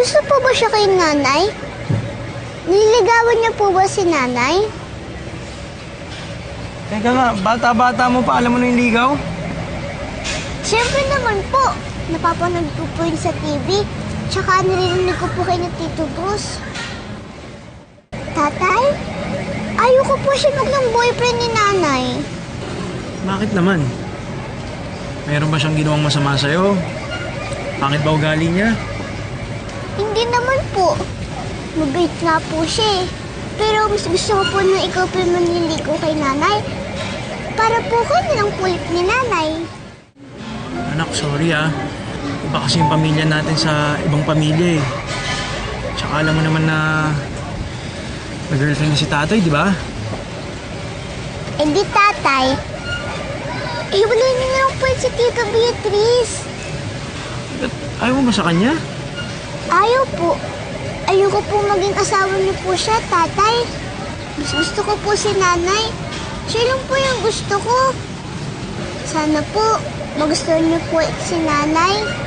gusto po ba siya kay nanay? Nililigawan niya po ba si nanay? Teka nga, bata-bata mo pa, alam mo na yung ligaw? Siyempre naman po. Napapanood ko po yun sa TV. Tsaka narinig ko po kay na Tito Bruce. Tatay, ayoko po siya maging boyfriend ni nanay. Bakit naman? Meron ba siyang ginawang masama sa'yo? Bakit ba ugali niya? Hindi naman po. Mabait nga po siya eh. Pero mas gusto ko po na ikaw po manliligaw kay nanay. Para po kayo nilang kulit ni nanay. Anak, sorry ah. Iba kasi yung pamilya natin sa ibang pamilya eh. Tsaka alam mo naman na mag-girlfriend na si tatay, di ba? Eh di tatay, iwalay niyo na lang po si Tita Beatrice. Ba't ayaw mo ba sa kanya? Ayaw po. Ayoko po maging asawa niyo po siya, tatay. Mas gusto ko po si nanay. Siya lang po yung gusto ko. Sana po, magustuhan niyo po si nanay.